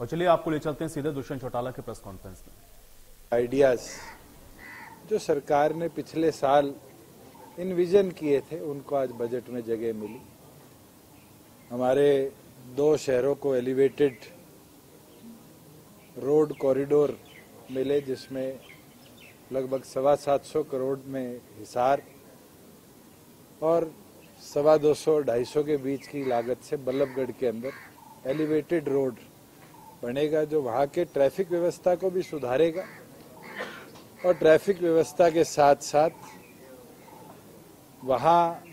और चलिए आपको ले चलते हैं सीधे दुष्यंत चौटाला के प्रेस कॉन्फ्रेंस में। आइडियाज जो सरकार ने पिछले साल इनविजन किए थे उनको आज बजट में जगह मिली। हमारे 2 शहरों को एलिवेटेड रोड कॉरिडोर मिले, जिसमें लगभग 725 करोड़ में हिसार और 225 के बीच की लागत से बल्लभगढ़ के अंदर एलिवेटेड रोड बनेगा, जो वहाँ के ट्रैफिक व्यवस्था को भी सुधारेगा और ट्रैफिक व्यवस्था के साथ साथ वहाँ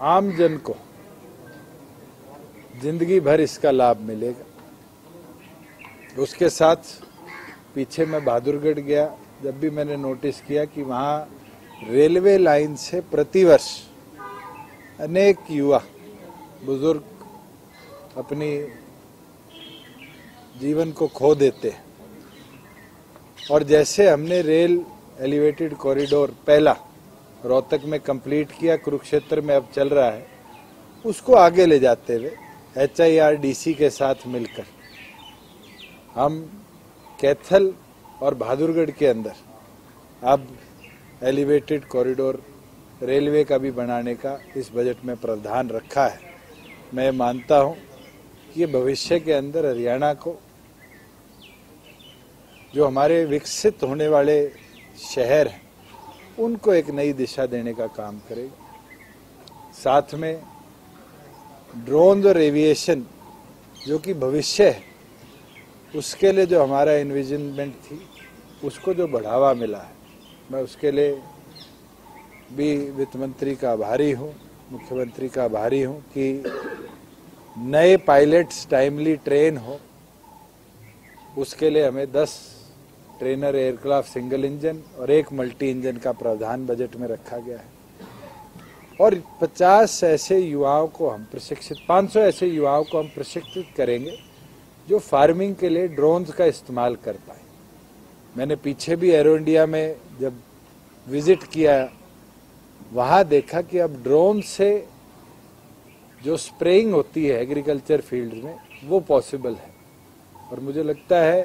आम जन को जिंदगी भर इसका लाभ मिलेगा। उसके साथ पीछे मैं बहादुरगढ़ गया, जब भी मैंने नोटिस किया कि वहाँ रेलवे लाइन से प्रतिवर्ष अनेक युवा बुजुर्ग अपनी जीवन को खो देते हैं, और जैसे हमने रेल एलिवेटेड कॉरिडोर पहला रोहतक में कंप्लीट किया, कुरुक्षेत्र में अब चल रहा है, उसको आगे ले जाते हुए HIRDC के साथ मिलकर हम कैथल और बहादुरगढ़ के अंदर अब एलिवेटेड कॉरिडोर रेलवे का भी बनाने का इस बजट में प्रावधान रखा है। मैं मानता हूं कि ये भविष्य के अंदर हरियाणा को, जो हमारे विकसित होने वाले शहर हैं, उनको एक नई दिशा देने का काम करेगा। साथ में ड्रोन और एविएशन जो कि भविष्य है, उसके लिए जो हमारा इन्विजनमेंट थी, उसको जो बढ़ावा मिला है, मैं उसके लिए भी वित्त मंत्री का आभारी हूँ, मुख्यमंत्री का आभारी हूँ कि नए पायलट्स टाइमली ट्रेन हो। उसके लिए हमें 10 ट्रेनर एयरक्राफ्ट सिंगल इंजन और 1 मल्टी इंजन का प्रावधान बजट में रखा गया है, और 50 ऐसे युवाओं को हम प्रशिक्षित 500 ऐसे युवाओं को हम प्रशिक्षित करेंगे जो फार्मिंग के लिए ड्रोन्स का इस्तेमाल कर पाए। मैंने पीछे भी एरो इंडिया में जब विजिट किया, वहाँ देखा कि अब ड्रोन से जो स्प्रेइंग होती है एग्रीकल्चर फील्ड में, वो पॉसिबल है। और मुझे लगता है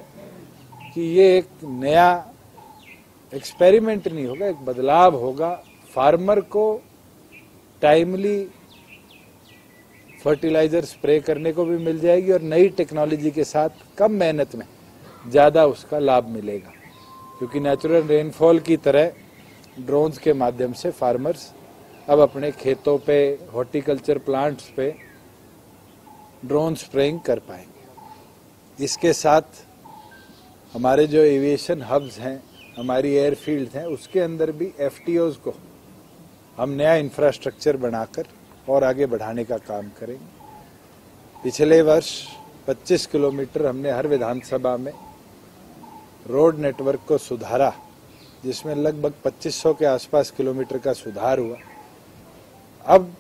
कि ये एक नया एक्सपेरिमेंट नहीं होगा, एक बदलाव होगा। फार्मर को टाइमली फर्टिलाइजर स्प्रे करने को भी मिल जाएगी और नई टेक्नोलॉजी के साथ कम मेहनत में ज़्यादा उसका लाभ मिलेगा, क्योंकि नेचुरल रेनफॉल की तरह ड्रोन्स के माध्यम से फार्मर्स अब अपने खेतों पे, हॉर्टिकल्चर प्लांट्स पे ड्रोन स्प्रेइंग कर पाएंगे। इसके साथ हमारे जो एविएशन हब्स हैं, हमारी एयरफील्ड हैं, उसके अंदर भी FTOs को हम नया इंफ्रास्ट्रक्चर बनाकर और आगे बढ़ाने का काम करेंगे। पिछले वर्ष 25 किलोमीटर हमने हर विधानसभा में रोड नेटवर्क को सुधारा, जिसमें लगभग 2500 के आसपास किलोमीटर का सुधार हुआ। अब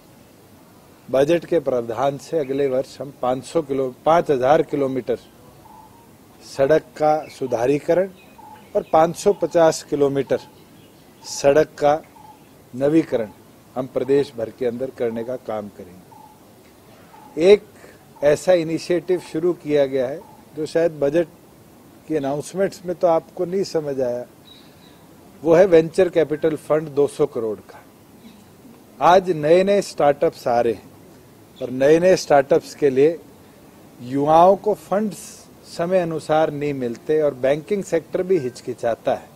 बजट के प्रावधान से अगले वर्ष हम 5000 किलोमीटर सड़क का सुधारीकरण और 550 किलोमीटर सड़क का नवीकरण हम प्रदेश भर के अंदर करने का काम करेंगे। एक ऐसा इनिशिएटिव शुरू किया गया है जो शायद बजट की अनाउंसमेंट्स में तो आपको नहीं समझ आया, वो है वेंचर कैपिटल फंड 200 करोड़ का। आज नए नए स्टार्टअप्स आ रहे हैं और नए नए स्टार्टअप्स के लिए युवाओं को फंड्स समय अनुसार नहीं मिलते और बैंकिंग सेक्टर भी हिचकिचाता है।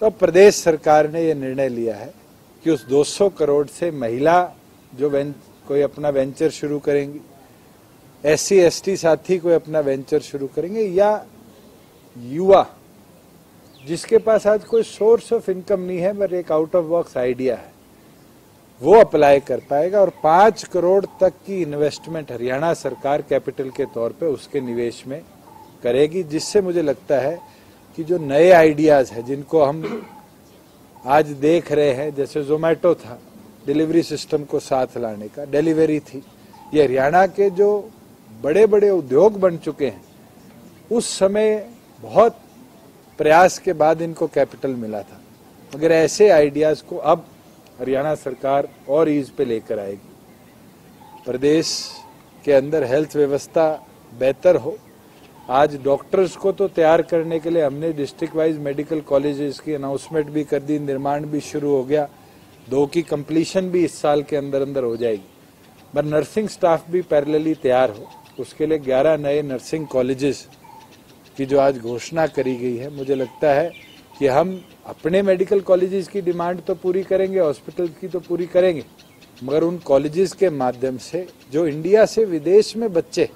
तो अब प्रदेश सरकार ने यह निर्णय लिया है कि उस 200 करोड़ से महिला जो कोई अपना वेंचर शुरू करेंगी, SC ST साथी कोई अपना वेंचर शुरू करेंगे, या युवा जिसके पास आज कोई सोर्स ऑफ इनकम नहीं है पर एक आउट ऑफ बॉक्स आइडिया है, वो अप्लाई कर पाएगा। और 5 करोड़ तक की इन्वेस्टमेंट हरियाणा सरकार कैपिटल के तौर पे उसके निवेश में करेगी, जिससे मुझे लगता है कि जो नए आइडियाज हैं जिनको हम आज देख रहे हैं, जैसे जोमेटो था, डिलीवरी सिस्टम को साथ लाने का, डिलीवरी थी, ये हरियाणा के जो बड़े बड़े उद्योग बन चुके हैं, उस समय बहुत प्रयास के बाद इनको कैपिटल मिला था। मगर ऐसे आइडियाज को अब हरियाणा सरकार और ईज पे लेकर आएगी। प्रदेश के अंदर हेल्थ व्यवस्था बेहतर हो, आज डॉक्टर्स को तो तैयार करने के लिए हमने डिस्ट्रिक्ट वाइज मेडिकल कॉलेजेस की अनाउंसमेंट भी कर दी, निर्माण भी शुरू हो गया, 2 की कंप्लीशन भी इस साल के अंदर अंदर हो जाएगी। पर नर्सिंग स्टाफ भी पैरेलली तैयार हो, उसके लिए 11 नए नर्सिंग कॉलेजेस की जो आज घोषणा करी गई है। मुझे लगता है कि हम अपने मेडिकल कॉलेजेस की डिमांड तो पूरी करेंगे, हॉस्पिटल की तो पूरी करेंगे, मगर उन कॉलेजेस के माध्यम से जो इंडिया से विदेश में बच्चे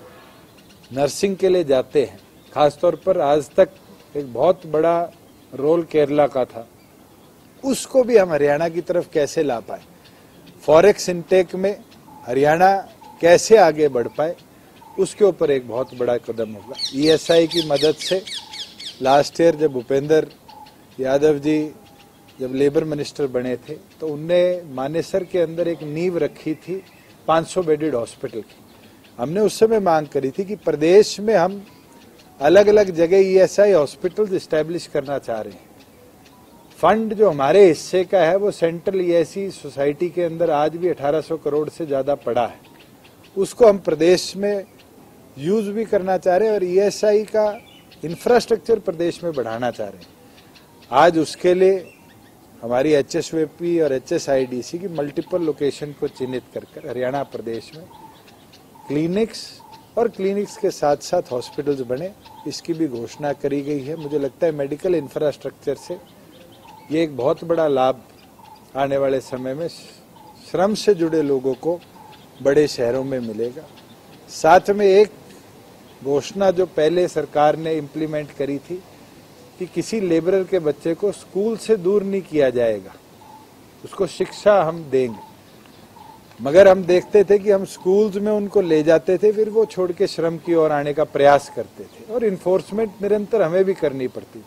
नर्सिंग के लिए जाते हैं, खासतौर पर आज तक एक बहुत बड़ा रोल केरला का था, उसको भी हम हरियाणा की तरफ कैसे ला पाए, फॉरेक्स इनटेक में हरियाणा कैसे आगे बढ़ पाए, उसके ऊपर एक बहुत बड़ा कदम होगा। ईएसआई की मदद से लास्ट ईयर जब भूपेंद्र यादव जी जब लेबर मिनिस्टर बने थे तो उनने मानेसर के अंदर एक नींव रखी थी 500 बेडेड हॉस्पिटल की। हमने उस समय मांग करी थी कि प्रदेश में हम अलग अलग जगह ईएसआई हॉस्पिटल्स इस्टेब्लिश करना चाह रहे हैं। फंड जो हमारे हिस्से का है वो सेंट्रल ईएसआई सोसाइटी के अंदर आज भी 1800 करोड़ से ज्यादा पड़ा है, उसको हम प्रदेश में यूज भी करना चाह रहे हैं और ईएसआई का इंफ्रास्ट्रक्चर प्रदेश में बढ़ाना चाह रहे हैं। आज उसके लिए हमारी एचएसवीपी और एचएसआईडीसी की मल्टीपल लोकेशन को चिन्हित कर हरियाणा प्रदेश में क्लिनिक्स और क्लिनिक्स के साथ साथ हॉस्पिटल्स बने, इसकी भी घोषणा करी गई है। मुझे लगता है मेडिकल इंफ्रास्ट्रक्चर से ये एक बहुत बड़ा लाभ आने वाले समय में श्रम से जुड़े लोगों को बड़े शहरों में मिलेगा। साथ में एक घोषणा जो पहले सरकार ने इम्प्लीमेंट करी थी कि किसी लेबरर के बच्चे को स्कूल से दूर नहीं किया जाएगा, उसको शिक्षा हम देंगे। मगर हम देखते थे कि हम स्कूल्स में उनको ले जाते थे, फिर वो छोड़ के श्रम की ओर आने का प्रयास करते थे और इन्फोर्समेंट निरंतर हमें भी करनी पड़ती।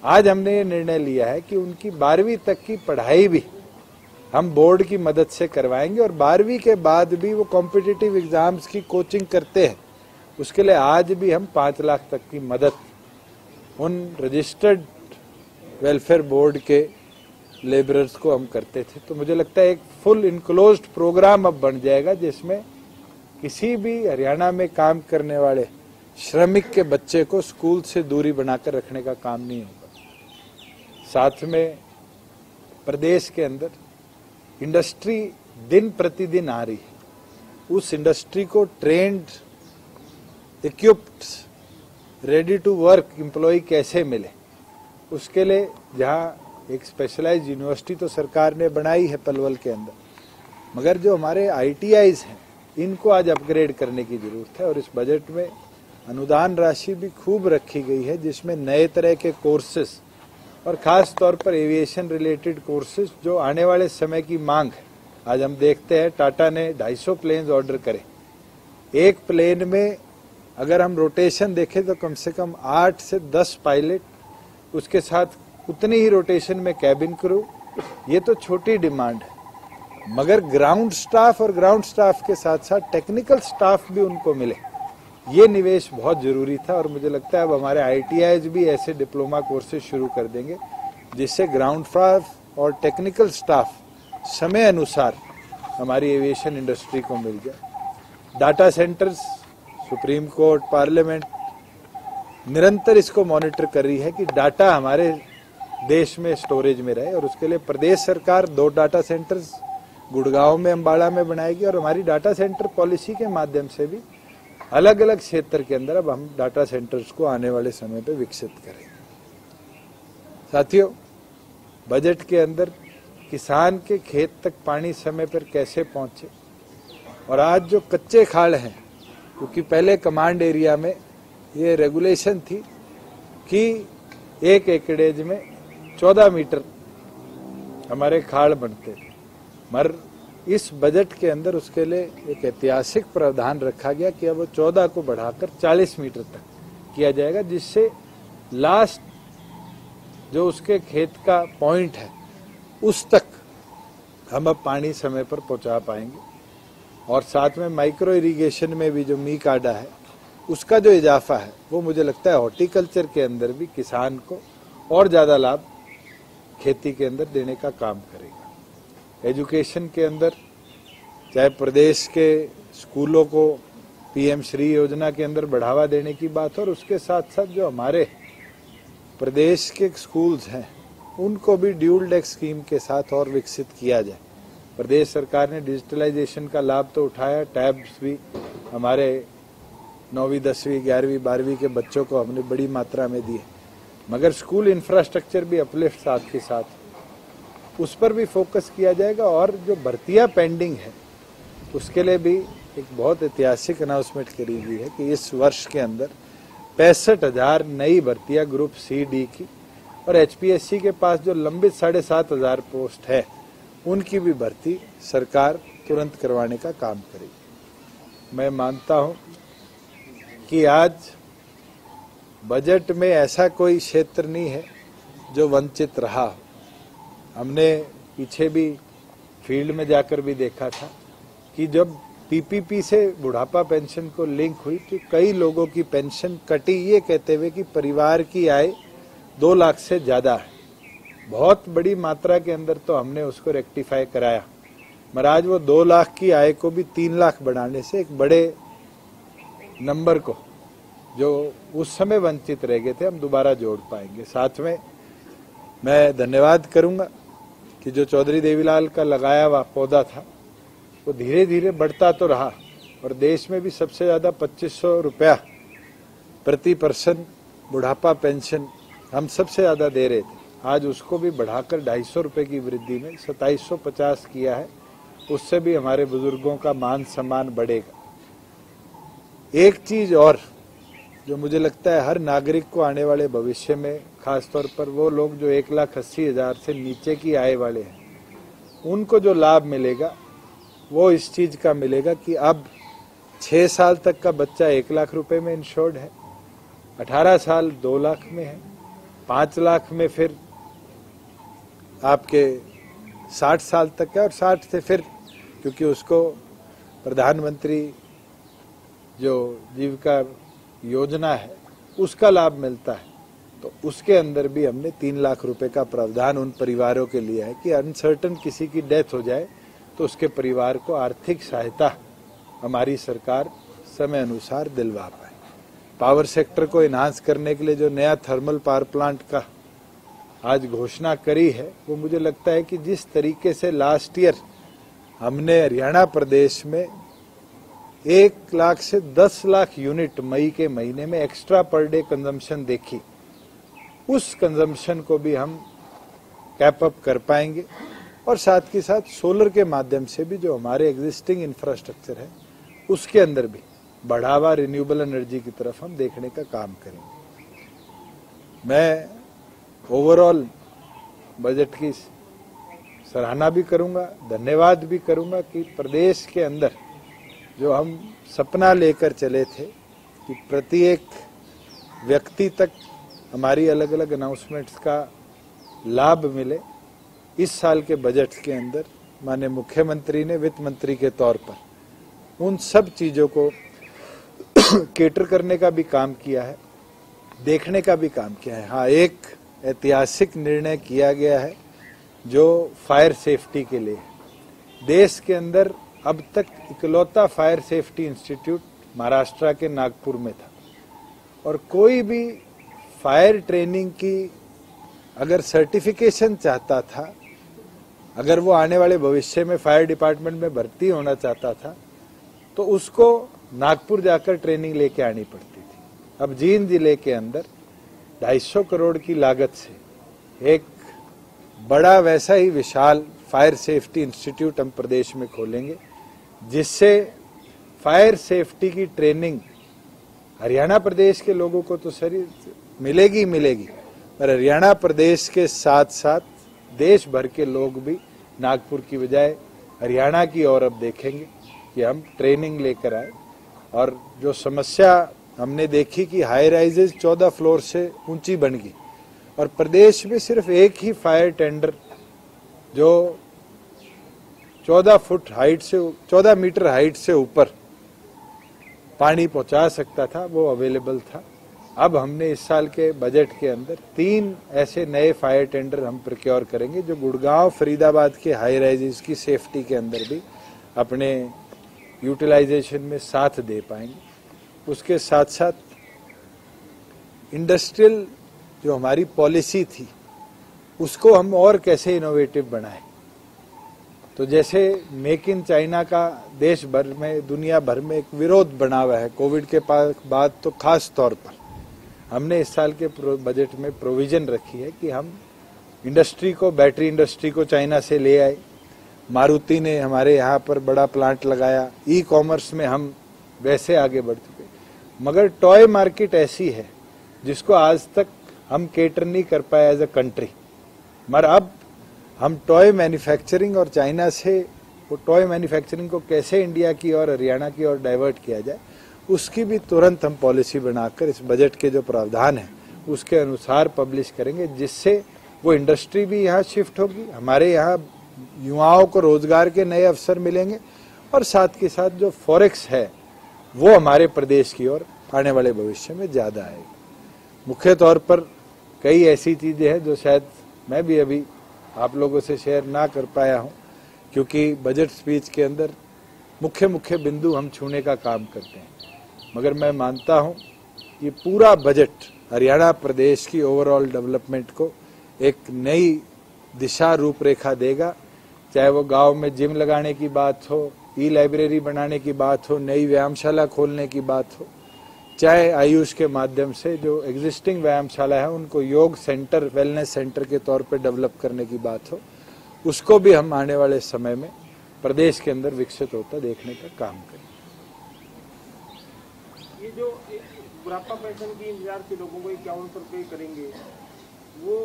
आज हमने ये निर्णय लिया है कि उनकी 12वीं तक की पढ़ाई भी हम बोर्ड की मदद से करवाएंगे और 12वीं के बाद भी वो कॉम्पिटिटिव एग्जाम्स की कोचिंग करते हैं, उसके लिए आज भी हम 5 लाख तक की मदद उन रजिस्टर्ड वेलफेयर बोर्ड के लेबरर्स को हम करते थे। तो मुझे लगता है एक फुल इनक्लोज्ड प्रोग्राम अब बन जाएगा जिसमें किसी भी हरियाणा में काम करने वाले श्रमिक के बच्चे को स्कूल से दूरी बनाकर रखने का काम नहीं होगा। साथ में प्रदेश के अंदर इंडस्ट्री दिन प्रतिदिन आ रही है, उस इंडस्ट्री को trained, equipped, ready to work employ कैसे मिले, उसके लिए जहाँ एक स्पेशलाइज्ड यूनिवर्सिटी तो सरकार ने बनाई है पलवल के अंदर, मगर जो हमारे आईटीआईज हैं इनको आज अपग्रेड करने की जरूरत है और इस बजट में अनुदान राशि भी खूब रखी गई है जिसमें नए तरह के कोर्सेस और खास तौर पर एविएशन रिलेटेड कोर्सेज जो आने वाले समय की मांग है। आज हम देखते हैं टाटा ने 250 प्लेन्स ऑर्डर करे, एक प्लेन में अगर हम रोटेशन देखें तो कम से कम 8 से 10 पायलट, उसके साथ उतनी ही रोटेशन में कैबिन क्रू। ये तो छोटी डिमांड है, मगर ग्राउंड स्टाफ और ग्राउंड स्टाफ के साथ साथ टेक्निकल स्टाफ भी उनको मिले, ये निवेश बहुत जरूरी था। और मुझे लगता है अब हमारे आईटीआईज भी ऐसे डिप्लोमा कोर्सेज शुरू कर देंगे जिससे ग्राउंड स्टाफ और टेक्निकल स्टाफ समय अनुसार हमारी एविएशन इंडस्ट्री को मिल जाए। Data centres, supreme court, parliament निरंतर इसको मॉनिटर कर रही है कि डाटा हमारे देश में स्टोरेज में रहे और उसके लिए प्रदेश सरकार 2 डाटा सेंटर्स गुड़गांव में, अंबाला में बनाएगी और हमारी डाटा सेंटर पॉलिसी के माध्यम से भी अलग अलग क्षेत्र के अंदर अब हम डाटा सेंटर्स को आने वाले समय पे विकसित करेंगे। साथियों, बजट के अंदर किसान के खेत तक पानी समय पर कैसे पहुंचे और आज जो कच्चे खाल हैं, क्योंकि पहले कमांड एरिया में ये रेगुलेशन थी कि 1 एकड़ेज में 14 मीटर हमारे खाड़ बनते थे, मगर इस बजट के अंदर उसके लिए एक ऐतिहासिक प्रावधान रखा गया कि अब 14 को बढ़ाकर 40 मीटर तक किया जाएगा, जिससे लास्ट जो उसके खेत का पॉइंट है उस तक हम अब पानी समय पर पहुंचा पाएंगे। और साथ में माइक्रो इरिगेशन में भी जो मी काडा है उसका जो इजाफा है वो मुझे लगता है हॉर्टिकल्चर के अंदर भी किसान को और ज्यादा लाभ खेती के अंदर देने का काम करेगा। एजुकेशन के अंदर चाहे प्रदेश के स्कूलों को पीएम श्री योजना के अंदर बढ़ावा देने की बात, और उसके साथ साथ जो हमारे प्रदेश के स्कूल्स हैं उनको भी ड्यूल डेक स्कीम के साथ और विकसित किया जाए। प्रदेश सरकार ने डिजिटलाइजेशन का लाभ तो उठाया, टैब्स भी हमारे 9वीं 10वीं 11वीं 12वीं के बच्चों को हमने बड़ी मात्रा में दिए, मगर स्कूल इंफ्रास्ट्रक्चर भी अपलिफ्ट साथ के साथ उस पर भी फोकस किया जाएगा। और जो भर्तियां पेंडिंग है उसके लिए भी एक बहुत ऐतिहासिक अनाउंसमेंट करी गई है कि इस वर्ष के अंदर 65,000 नई भर्तियां ग्रुप सी डी की, और एचपीएससी के पास जो लंबित 7,500 पोस्ट है उनकी भी भर्ती सरकार तुरंत करवाने का काम करेगी। मैं मानता हूं कि आज बजट में ऐसा कोई क्षेत्र नहीं है जो वंचित रहा हो। हमने पीछे भी फील्ड में जाकर भी देखा था कि जब पीपीपी से बुढ़ापा पेंशन को लिंक हुई तो कई लोगों की पेंशन कटी, ये कहते हुए कि परिवार की आय 2 लाख से ज्यादा है। बहुत बड़ी मात्रा के अंदर तो हमने उसको रेक्टिफाई कराया, मगर आज वो 2 लाख की आय को भी 3 लाख बढ़ाने से एक बड़े नंबर को जो उस समय वंचित रह गए थे हम दोबारा जोड़ पाएंगे। साथ में मैं धन्यवाद करूंगा कि जो चौधरी देवीलाल का लगाया हुआ पौधा था वो धीरे धीरे बढ़ता तो रहा, और देश में भी सबसे ज्यादा 2500 रुपया प्रति पर्सन बुढ़ापा पेंशन हम सबसे ज्यादा दे रहे थे। आज उसको भी बढ़ाकर 250 रुपए की वृद्धि में 2750 किया है। उससे भी हमारे बुजुर्गों का मान सम्मान बढ़ेगा। एक चीज और जो मुझे लगता है हर नागरिक को आने वाले भविष्य में, खासतौर पर वो लोग जो 1,80,000 से नीचे की आय वाले हैं, उनको जो लाभ मिलेगा वो इस चीज का मिलेगा कि अब 6 साल तक का बच्चा 1 लाख रुपए में इंश्योर्ड है, 18 साल 2 लाख में है, 5 लाख में फिर आपके 60 साल तक है, और 60 से फिर क्योंकि उसको प्रधानमंत्री जो जीविका योजना है उसका लाभ मिलता है, तो उसके अंदर भी हमने 3 लाख रुपए का प्रावधान उन परिवारों के लिए है कि अनसर्टन किसी की डेथ हो जाए तो उसके परिवार को आर्थिक सहायता हमारी सरकार समय अनुसार दिलवा पाए। पावर सेक्टर को एनहांस करने के लिए जो नया थर्मल पावर प्लांट का आज घोषणा करी है, वो मुझे लगता है कि जिस तरीके से लास्ट ईयर हमने हरियाणा प्रदेश में 1 लाख से 10 लाख यूनिट मई के महीने में एक्स्ट्रा पर डे कंजम्पशन देखी, उस कंजम्पशन को भी हम कैप अप कर पाएंगे। और साथ के साथ सोलर के माध्यम से भी जो हमारे एग्जिस्टिंग इंफ्रास्ट्रक्चर है उसके अंदर भी बढ़ावा रिन्यूएबल एनर्जी की तरफ हम देखने का काम करेंगे। मैं ओवरऑल बजट की सराहना भी करूंगा, धन्यवाद भी करूंगा कि प्रदेश के अंदर जो हम सपना लेकर चले थे कि प्रत्येक व्यक्ति तक हमारी अलग अलग अनाउंसमेंट्स का लाभ मिले, इस साल के बजट के अंदर माननीय मुख्यमंत्री ने वित्त मंत्री के तौर पर उन सब चीजों को केटर करने का भी काम किया है, देखने का भी काम किया है। हाँ, एक ऐतिहासिक निर्णय किया गया है जो फायर सेफ्टी के लिए। देश के अंदर अब तक इकलौता फायर सेफ्टी इंस्टीट्यूट महाराष्ट्र के नागपुर में था, और कोई भी फायर ट्रेनिंग की अगर सर्टिफिकेशन चाहता था, अगर वो आने वाले भविष्य में फायर डिपार्टमेंट में भर्ती होना चाहता था, तो उसको नागपुर जाकर ट्रेनिंग लेके आनी पड़ती थी। अब जींद जिले के अंदर 250 करोड़ की लागत से एक बड़ा वैसा ही विशाल फायर सेफ्टी इंस्टीट्यूट हम प्रदेश में खोलेंगे, जिससे फायर सेफ्टी की ट्रेनिंग हरियाणा प्रदेश के लोगों को तो सही मिलेगी ही मिलेगी, पर हरियाणा प्रदेश के साथ साथ देश भर के लोग भी नागपुर की बजाय हरियाणा की ओर अब देखेंगे कि हम ट्रेनिंग लेकर आए। और जो समस्या हमने देखी कि हाई राइजेज 14 फ्लोर से ऊंची बन गई, और प्रदेश में सिर्फ एक ही फायर टेंडर जो 14 मीटर हाइट से ऊपर पानी पहुंचा सकता था, वो अवेलेबल था। अब हमने इस साल के बजट के अंदर 3 ऐसे नए फायर टेंडर हम प्रोक्योर करेंगे जो गुड़गांव फरीदाबाद के हाई राइजेस की सेफ्टी के अंदर भी अपने यूटिलाइजेशन में साथ दे पाएंगे। उसके साथ साथ इंडस्ट्रियल जो हमारी पॉलिसी थी उसको हम और कैसे इनोवेटिव बनाएं। तो जैसे मेक इन चाइना का देश भर में, दुनिया भर में एक विरोध बना हुआ है कोविड के बाद, तो खास तौर पर हमने इस साल के बजट में प्रोविजन रखी है कि हम इंडस्ट्री को, बैटरी इंडस्ट्री को चाइना से ले आए। मारुति ने हमारे यहाँ पर बड़ा प्लांट लगाया। ई कॉमर्स में हम वैसे आगे बढ़ चुके, मगर टॉय मार्केट ऐसी है जिसको आज तक हम केटर नहीं कर पाए एज अ कंट्री। मगर अब हम टॉय मैन्युफैक्चरिंग और चाइना से वो टॉय मैन्युफैक्चरिंग को कैसे इंडिया की और हरियाणा की ओर डाइवर्ट किया जाए, उसकी भी तुरंत हम पॉलिसी बनाकर इस बजट के जो प्रावधान है उसके अनुसार पब्लिश करेंगे, जिससे वो इंडस्ट्री भी यहाँ शिफ्ट होगी, हमारे यहाँ युवाओं को रोजगार के नए अवसर मिलेंगे और साथ के साथ जो फॉरेक्स है वो हमारे प्रदेश की ओर आने वाले भविष्य में ज्यादा आएगी। मुख्य तौर पर कई ऐसी चीजें हैं जो शायद मैं भी अभी आप लोगों से शेयर ना कर पाया हूं, क्योंकि बजट स्पीच के अंदर मुख्य मुख्य बिंदु हम छूने का काम करते हैं। मगर मैं मानता हूं कि पूरा बजट हरियाणा प्रदेश की ओवरऑल डेवलपमेंट को एक नई दिशा रूपरेखा देगा। चाहे वो गांव में जिम लगाने की बात हो, ई लाइब्रेरी बनाने की बात हो, नई व्यायामशाला खोलने की बात हो, चाहे आयुष के माध्यम से जो एग्जिस्टिंग व्यायामशाला है उनको योग सेंटर, वेलनेस सेंटर के तौर पे डेवलप करने की बात हो, उसको भी हम आने वाले समय में प्रदेश के अंदर विकसित होता देखने का काम करें। ये जो बुढ़ापा पेंशन की इंतजार के लोगों को 51 रुपये करेंगे, वो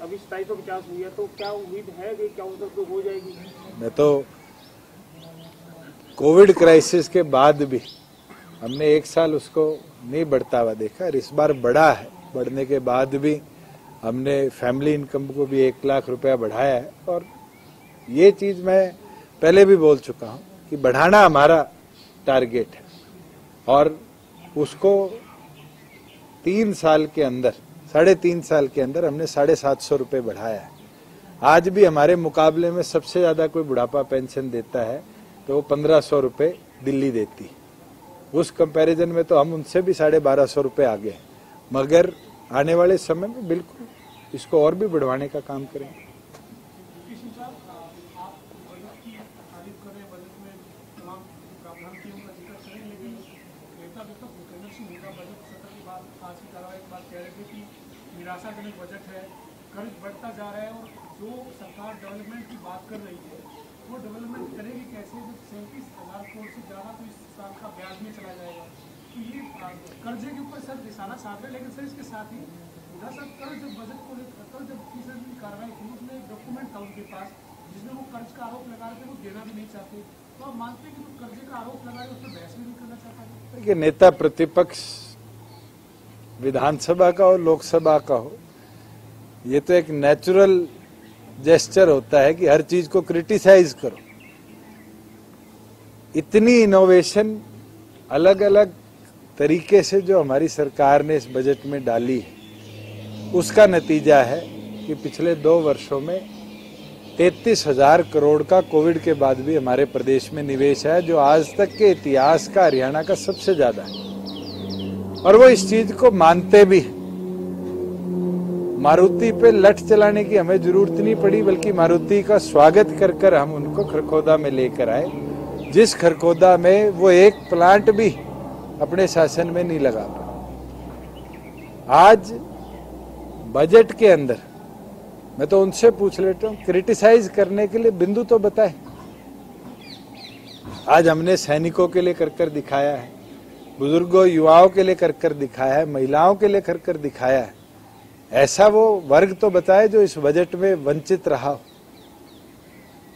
अभी 2750 हुई है, तो क्या उम्मीद है कि 51 रुपये हो जाएगी? मैं तो कोविड क्राइसिस के बाद भी हमने एक साल उसको नहीं बढ़ता हुआ देखा और इस बार बढ़ा है। बढ़ने के बाद भी हमने फैमिली इनकम को भी 1 लाख रुपया बढ़ाया है। और ये चीज मैं पहले भी बोल चुका हूं कि बढ़ाना हमारा टारगेट है और उसको 3 साल के अंदर, 3.5 साल के अंदर हमने 750 रुपये बढ़ाया है। आज भी हमारे मुकाबले में सबसे ज्यादा कोई बुढ़ापा पेंशन देता है तो वो 1500 रुपये दिल्ली देती है। उस कंपैरिजन में तो हम उनसे भी 1250 रुपये आगे हैं, मगर आने वाले समय में बिल्कुल इसको और भी बढ़वाने का काम करेंगे। निराशाजनक बजट है, कर्ज बढ़ता जा रहा है और जो सरकार डेवलपमेंट की बात कर रही है वो डेवलपमेंट करेगी कैसे जब 37,000 करोड़ से ज्यादा तो इस साल का ब्याज में चला जाएगा। तो ये कर्जे के ऊपर सर निशाना साध रहे, लेकिन सर इसके साथ ही उधर सर कल जब बजट को लेकर कल जब तीसरे दिन कार्रवाई की उसमें एक डॉक्यूमेंट था उनके पास जिसमें वो कर्ज का आरोप लगा रहे थे, वो देना भी नहीं चाहते। तो आप मानते हैं कि जो कर्जे का आरोप लगा रहे उस पर बहस भी नहीं करना चाहता? देखिए, नेता प्रतिपक्ष विधानसभा का हो, लोकसभा का हो, ये तो एक नेचुरल जेस्चर होता है कि हर चीज को क्रिटिसाइज करो। इतनी इनोवेशन अलग अलग तरीके से जो हमारी सरकार ने इस बजट में डाली है, उसका नतीजा है कि पिछले 2 वर्षों में 33,000 करोड़ का कोविड के बाद भी हमारे प्रदेश में निवेश है, जो आज तक के इतिहास का हरियाणा का सबसे ज्यादा है। और वो इस चीज को मानते भी। मारुति पे लठ चलाने की हमें जरूरत नहीं पड़ी, बल्कि मारुति का स्वागत कर कर हम उनको खरखोदा में लेकर आए, जिस खरखोदा में वो एक प्लांट भी अपने शासन में नहीं लगा पाया। आज बजट के अंदर मैं तो उनसे पूछ लेता हूं, क्रिटिसाइज करने के लिए बिंदु तो बताए। आज हमने सैनिकों के लिए कर कर दिखाया है, बुजुर्गों युवाओं के लिए कर कर दिखाया है, महिलाओं के लिए कर कर दिखाया है। ऐसा वो वर्ग तो बताए जो इस बजट में वंचित रहा हो।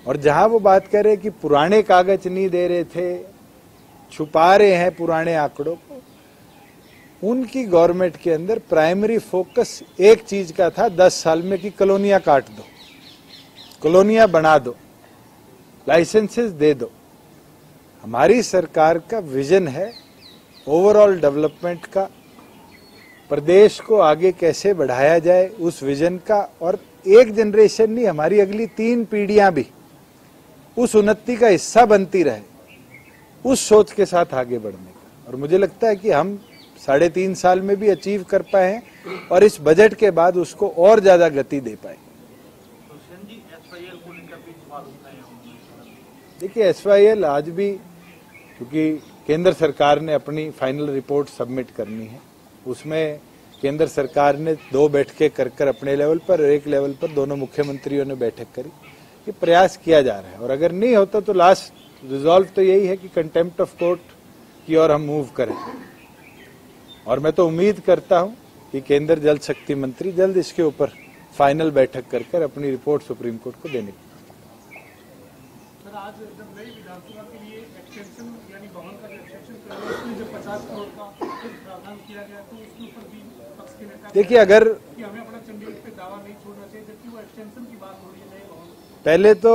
और जहां वो बात कर रहे कि पुराने कागज नहीं दे रहे थे, छुपा रहे हैं पुराने आंकड़ों को, उनकी गवर्नमेंट के अंदर प्राइमरी फोकस एक चीज का था 10 साल में कि कॉलोनियां काट दो, कॉलोनियां बना दो, लाइसेंसेस दे दो। हमारी सरकार का विजन है ओवरऑल डेवलपमेंट का, प्रदेश को आगे कैसे बढ़ाया जाए उस विजन का। और एक जनरेशन नहीं, हमारी अगली 3 पीढ़ियां भी उस उन्नति का हिस्सा बनती रहे। उस सोच के साथ आगे बढ़ने का। और मुझे लगता है कि हम 3.5 साल में भी अचीव कर पाए हैं और इस बजट के बाद उसको और ज्यादा गति दे पाएंगे। देखिए SYL आज भी, क्योंकि केंद्र सरकार ने अपनी फाइनल रिपोर्ट सबमिट करनी है, उसमें केंद्र सरकार ने 2 बैठकें कर अपने लेवल पर और 1 लेवल पर दोनों मुख्यमंत्रियों ने बैठक करी। ये प्रयास किया जा रहा है और अगर नहीं होता तो लास्ट रिजॉल्व तो यही है कि कंटेम्प्ट ऑफ कोर्ट की ओर हम मूव करें। और मैं तो उम्मीद करता हूं कि केंद्र जल शक्ति मंत्री जल्द इसके ऊपर फाइनल बैठक कर अपनी रिपोर्ट सुप्रीम कोर्ट को देने की। सर, आज जब नई विधानसभा के लिए एक्सटेंशन यानी भवन का जो एक्सटेंशन करने उसमें जो 50 करोड़ का प्रावधान किया गया तो उसके ऊपर भी पक्ष के नेता देखिए, अगर कि हमें अपना चंडीगढ़ पे दावा नहीं छोड़ना चाहिए, जबकि वो एक्सटेंशन की बात हो रही है नए भवन। पहले तो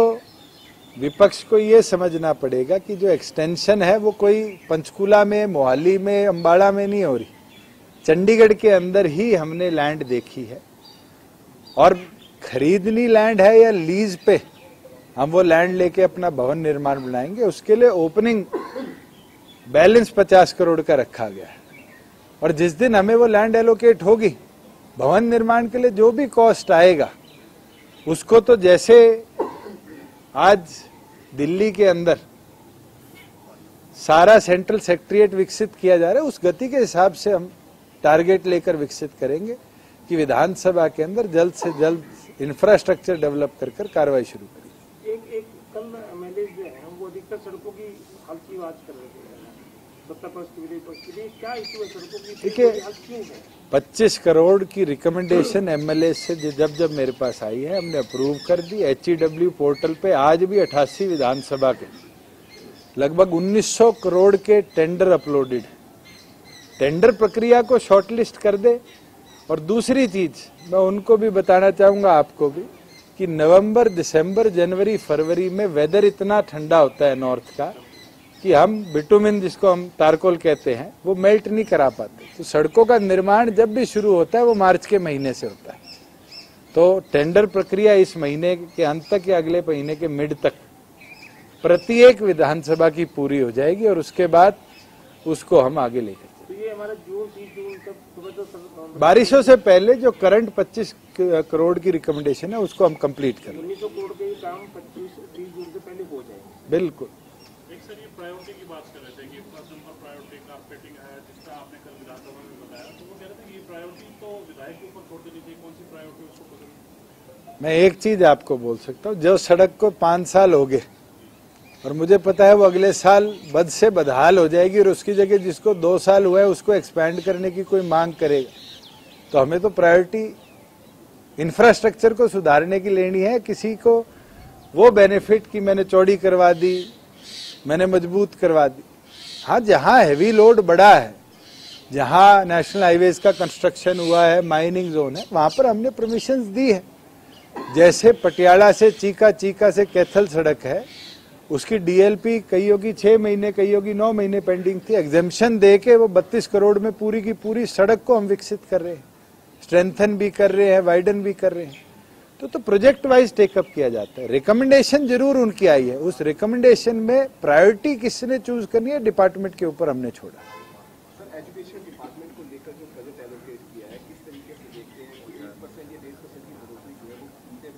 विपक्ष को ये समझना पड़ेगा कि जो एक्सटेंशन है वो कोई पंचकूला में, मोहाली में, अंबाड़ा में नहीं हो रही। चंडीगढ़ के अंदर ही हमने लैंड देखी है और खरीदनी लैंड है या लीज पे हम वो लैंड लेके अपना भवन निर्माण बनाएंगे। उसके लिए ओपनिंग बैलेंस 50 करोड़ का रखा गया है और जिस दिन हमें वो लैंड एलोकेट होगी, भवन निर्माण के लिए जो भी कॉस्ट आएगा उसको तो जैसे आज दिल्ली के अंदर सारा सेंट्रल सेक्रेटरीट विकसित किया जा रहा है, उस गति के हिसाब से हम टारगेट लेकर विकसित करेंगे कि विधानसभा के अंदर जल्द से जल्द इंफ्रास्ट्रक्चर डेवलप कर कार्रवाई शुरू करें। एक कल एमएलए जो है वो अधिकतर सड़कों की हालत की बात कर रहे थे, सत्ता पक्ष की विरोधी पक्ष की, क्या इशू है सड़कों की? देखिए, हालत क्यों है? 25 करोड़ की रिकमेंडेशन एमएलए से जब मेरे पास आई है, हमने अप्रूव कर दी। HEW पोर्टल पे आज भी 88 विधानसभा के लगभग 1900 करोड़ के टेंडर अपलोडेड। टेंडर प्रक्रिया को शॉर्टलिस्ट कर दे। और दूसरी चीज मैं उनको भी बताना चाहूंगा, आपको भी, कि नवंबर, दिसंबर, जनवरी, फरवरी में वेदर इतना ठंडा होता है नॉर्थ का कि हम बिटुमिन, जिसको हम तारकोल कहते हैं, वो मेल्ट नहीं करा पाते। तो सड़कों का निर्माण जब भी शुरू होता है वो मार्च के महीने से होता है। तो टेंडर प्रक्रिया इस महीने के अंत तक या अगले महीने के मिड तक प्रत्येक विधानसभा की पूरी हो जाएगी और उसके बाद उसको हम आगे लेकर तो ये हमारा जून 30 जून तक बारिशों से पहले जो करंट 25 करोड़ की रिकमेंडेशन है उसको हम कंप्लीट करें। 1900 करोड़ के काम 25-30 जून से पहले हो जाएंगे। बिल्कुल। एक सर, ये प्रायोरिटी की बात कर रहे थे कि फर्स्ट नंबर प्रायोरिटी कारपेटिंग है, जिसका आपने कल विधानसभा में बताया, तो वो कह रहे थे कि ये प्रायोरिटी तो विधायक के ऊपर छोड़ देनी चाहिए, कौन सी प्रायोरिटी उसको पसंद? मैं एक चीज आपको बोल सकता हूँ, जो सड़क को 5 साल हो गए और मुझे पता है वो अगले साल बद से बदहाल हो जाएगी और उसकी जगह जिसको 2 साल हुआ है उसको एक्सपैंड करने की कोई मांग करेगा, तो हमें तो प्रायोरिटी इंफ्रास्ट्रक्चर को सुधारने की लेनी है। किसी को वो बेनिफिट कि मैंने चौड़ी करवा दी, मैंने मजबूत करवा दी। हाँ, जहां हैवी लोड बड़ा है, जहां नेशनल हाईवेज का कंस्ट्रक्शन हुआ है, माइनिंग जोन है, वहां पर हमने परमिशंस दी है। जैसे पटियाला से चीका से कैथल सड़क है, उसकी DLP कईयों की 6 महीने, कईयों की 9 महीने पेंडिंग थी। एग्जेम्पशन दे के वो 32 करोड़ में पूरी की पूरी सड़क को हम विकसित कर रहे हैं, स्ट्रेंथन भी कर रहे हैं, वाइडन भी कर रहे हैं। तो प्रोजेक्ट वाइज टेकअप किया जाता है। रिकमेंडेशन जरूर उनकी आई है, उस रिकमेंडेशन में प्रायोरिटी किसने चूज करनी है डिपार्टमेंट के ऊपर हमने छोड़ा। सर, एजुकेशन डिपार्टमेंट को लेकर जो बजट एलोकेट किया है, किस तरीके से देखते हैं? 1% या 1.5% की बढ़ोतरी जो है वो बीते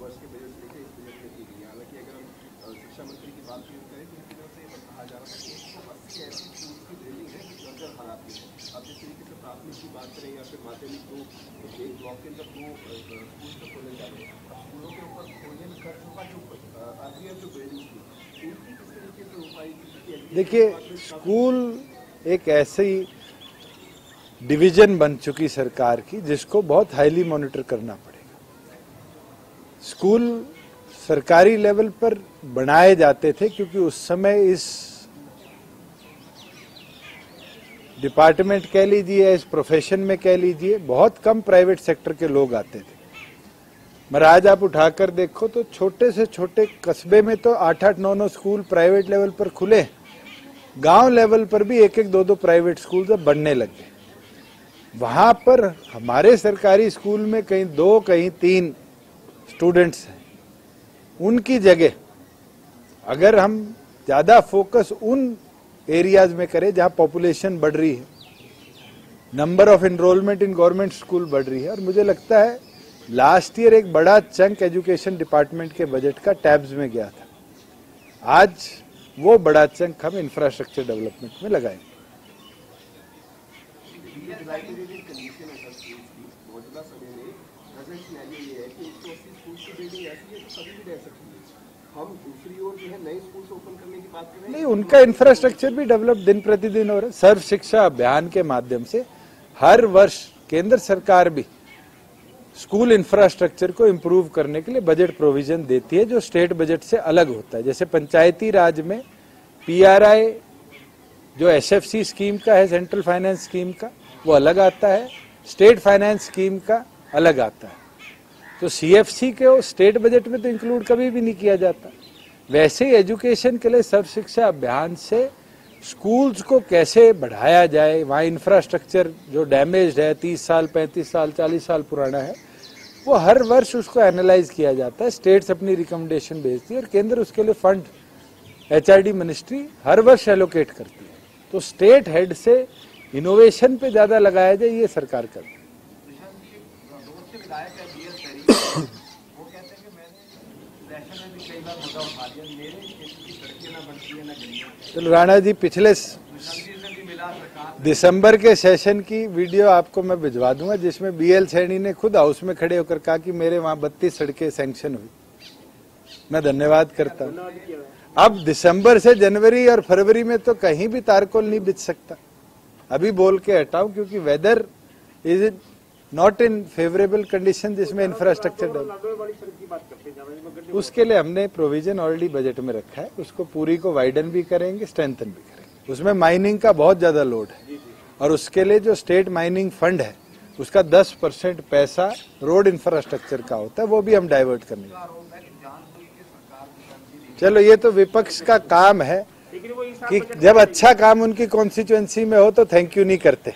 वर्ष के बजट से लेकर इस बजट में की गई है। हालांकि अगर हम शिक्षा मंत्री की बात करें तो इनकी तरफ से कहा जा रहा है कि 180 ऐसी स्कूल की बिल्डिंग है जो जर्जर हालात में है। अब जिस तरीके से प्राथमिक की बात करें या फिर माध्यमिक को, तो एक ब्लॉक के अंदर 2 स्कूल तो खोले जा रहे हैं। अब स्कूलों के ऊपर खोलने में खर्च होगा, जो अर्लियर जो बिल्डिंग थी उनकी किस तरीके से हो पाएगी? देखिए, स्कूल एक ऐसी डिवीजन बन चुकी सरकार की जिसको बहुत हाईली मॉनिटर करना पड़ेगा। स्कूल सरकारी लेवल पर बनाए जाते थे क्योंकि उस समय इस डिपार्टमेंट कह लीजिए, इस प्रोफेशन में कह लीजिए, बहुत कम प्राइवेट सेक्टर के लोग आते थे। मगर आज आप उठाकर देखो तो छोटे से छोटे कस्बे में तो 8-8, 9-9 स्कूल प्राइवेट लेवल पर खुले। गांव लेवल पर भी 1-1, 2-2 प्राइवेट स्कूल अब बनने लगे। वहां पर हमारे सरकारी स्कूल में कहीं 2, कहीं 3 स्टूडेंट्स हैं। उनकी जगह अगर हम ज्यादा फोकस उन एरियाज में करें जहां पॉपुलेशन बढ़ रही है, number of enrolment in government school बढ़ रही है। और मुझे लगता है लास्ट ईयर एक बड़ा चंक एजुकेशन डिपार्टमेंट के बजट का टैब्स में गया था, आज वो बड़ा चंक हम इंफ्रास्ट्रक्चर डेवलपमेंट में लगाएंगे। मौजूदा समय में प्रेजेंट सिनेरियो ये है कि 180 स्कूल की बिल्डिंग ऐसी है जो कभी भी रह सकती है। हम दूसरी ओर जो है नए स्कूल ओपन करने की बात कर रहे हैं। नहीं, उनका इंफ्रास्ट्रक्चर भी डेवलप दिन प्रतिदिन हो रहा है। सर्व शिक्षा अभियान के माध्यम से हर वर्ष केंद्र सरकार भी स्कूल इंफ्रास्ट्रक्चर को इंप्रूव करने के लिए बजट प्रोविजन देती है, जो स्टेट बजट से अलग होता है। जैसे पंचायती राज में पीआरआई जो एसएफसी स्कीम का है, सेंट्रल फाइनेंस स्कीम का, वो अलग आता है, स्टेट फाइनेंस स्कीम का अलग आता है। तो सीएफसी के स्टेट बजट में तो इंक्लूड कभी भी नहीं किया जाता। वैसे ही एजुकेशन के लिए सर्व शिक्षा अभियान से स्कूल्स को कैसे बढ़ाया जाए, वहाँ इंफ्रास्ट्रक्चर जो डैमेज्ड है 30 साल 35 साल 40 साल पुराना है, वो हर वर्ष उसको एनालाइज किया जाता है। स्टेट्स अपनी रिकमेंडेशन भेजती है और केंद्र उसके लिए फंड एचआरडी मिनिस्ट्री हर वर्ष एलोकेट करती है। तो स्टेट हेड से इनोवेशन पे ज्यादा लगाया जाए, ये सरकार करती है। चलो राणा जी, पिछले दिसंबर के सेशन की वीडियो आपको मैं भिजवा दूंगा, जिसमें बीएल सैनी ने खुद हाउस में खड़े होकर कहा कि मेरे वहां 32 सड़कें सैंक्शन हुई। मैं धन्यवाद करता हूं। अब दिसंबर से जनवरी और फरवरी में तो कहीं भी तारकोल नहीं बिछ सकता। अभी बोल के हटाऊं क्योंकि weather is not in favourable condition जिसमें इंफ्रास्ट्रक्चर डेवलप। उसके लिए हमने प्रोविजन ऑलरेडी बजट में रखा है, उसको पूरी को वाइडन भी करेंगे, स्ट्रेंथन भी करेंगे। उसमें माइनिंग का बहुत ज्यादा लोड है और उसके लिए जो स्टेट माइनिंग फंड है उसका 10% पैसा रोड इंफ्रास्ट्रक्चर का होता है, वो भी हम डाइवर्ट करने। चलो ये तो विपक्ष का काम है कि जब अच्छा काम उनकी कॉन्स्टिट्यूएंसी में हो तो थैंक यू नहीं करते,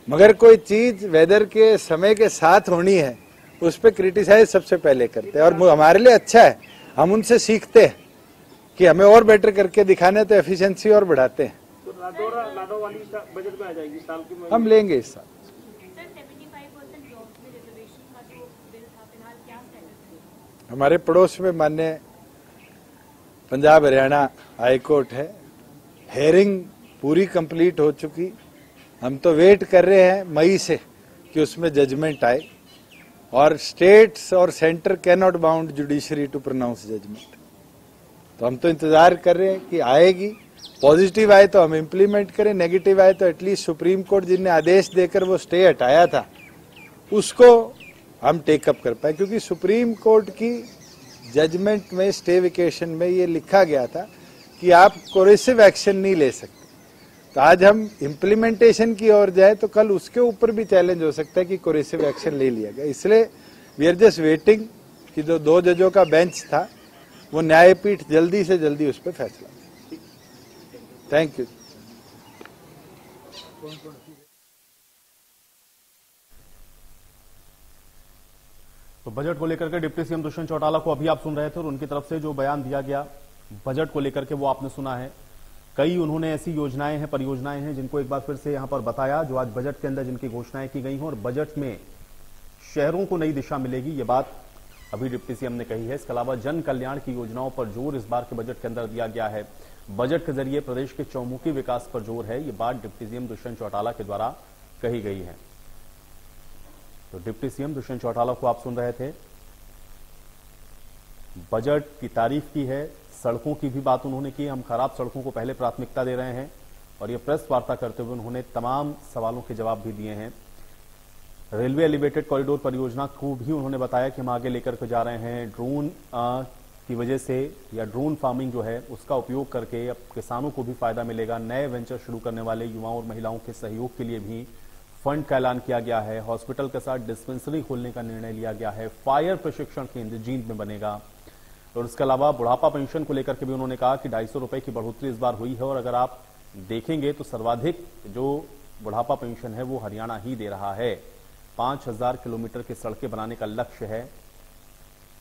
मगर कोई चीज वेदर के समय के साथ होनी है उस पर क्रिटिसाइज सबसे पहले करते हैं। और हमारे लिए अच्छा है, हम उनसे सीखते हैं कि हमें और बेटर करके दिखाने, तो एफिशिएंसी और बढ़ाते हैं। तो लाडो वाली बजट में आ जाएगी साल की। हम लेंगे इस साल। हमारे पड़ोस में माननीय पंजाब हरियाणा हाईकोर्ट है, हेयरिंग पूरी कंप्लीट हो चुकी। हम तो वेट कर रहे हैं मई से कि उसमें जजमेंट आए, और स्टेट्स और centre can not bound judiciary to pronounce judgment. तो हम तो इंतजार कर रहे हैं कि आएगी। पॉजिटिव आए तो हम इम्प्लीमेंट करें, नेगेटिव आए तो एटलीस्ट सुप्रीम कोर्ट जिनने आदेश देकर वो स्टे हटाया था उसको हम टेकअप कर पाए, क्योंकि सुप्रीम कोर्ट की जजमेंट में स्टे वेकेशन में ये लिखा गया था कि आप कोरेसिव एक्शन नहीं ले सकते। तो आज हम इम्प्लीमेंटेशन की ओर जाए तो कल उसके ऊपर भी चैलेंज हो सकता है कि कोरेसिव एक्शन ले लिया गया। इसलिए वी आर जस्ट वेटिंग कि जो 2 जजों का बेंच था वो न्यायपीठ जल्दी से जल्दी उस पर फैसला। Thank you. तो बजट को लेकर के डिप्टी सीएम दुष्यंत चौटाला को अभी आप सुन रहे थे और उनकी तरफ से जो बयान दिया गया बजट को लेकर के वो आपने सुना है। कई उन्होंने ऐसी योजनाएं हैं, परियोजनाएं हैं जिनको एक बार फिर से यहां पर बताया, जो आज बजट के अंदर जिनकी घोषणाएं की गई हैं, और बजट में शहरों को नई दिशा मिलेगी, ये बात अभी डिप्टी सीएम ने कही है। इसके अलावा जन कल्याण की योजनाओं पर जोर इस बार के बजट के अंदर दिया गया है। बजट के जरिए प्रदेश के चौमुखी विकास पर जोर है, ये बात डिप्टी सीएम दुष्यंत चौटाला के द्वारा कही गई है। तो डिप्टी सीएम दुष्यंत चौटाला को आप सुन रहे थे। बजट की तारीफ की है, सड़कों की भी बात उन्होंने की। हम खराब सड़कों को पहले प्राथमिकता दे रहे हैं, और ये प्रेस वार्ता करते हुए उन्होंने तमाम सवालों के जवाब भी दिए हैं। रेलवे एलिवेटेड कॉरिडोर परियोजना को भी उन्होंने बताया कि हम आगे लेकर के जा रहे हैं। ड्रोन की वजह से, या ड्रोन फार्मिंग जो है उसका उपयोग करके अब किसानों को भी फायदा मिलेगा। नए वेंचर शुरू करने वाले युवाओं और महिलाओं के सहयोग के लिए भी फंड का ऐलान किया गया है। हॉस्पिटल के साथ डिस्पेंसरी खोलने का निर्णय लिया गया है। फायर प्रशिक्षण केंद्र जींद में बनेगा। और इसके अलावा बुढ़ापा पेंशन को लेकर के भी उन्होंने कहा कि 250 रुपए की बढ़ोतरी इस बार हुई है, और अगर आप देखेंगे तो सर्वाधिक जो बुढ़ापा पेंशन है वो हरियाणा ही दे रहा है। 5000 किलोमीटर की सड़कें बनाने का लक्ष्य है।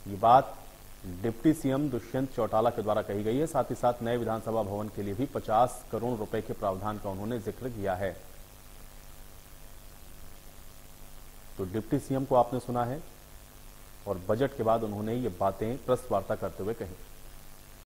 ये बात डिप्टी सीएम दुष्यंत चौटाला के द्वारा कही गई है। साथ ही साथ नए विधानसभा भवन के लिए भी 50 करोड़ रुपए के प्रावधान का उन्होंने जिक्र किया है। तो डिप्टी सीएम को आपने सुना है और बजट के बाद उन्होंने ये बातें प्रेस वार्ता करते हुए कही।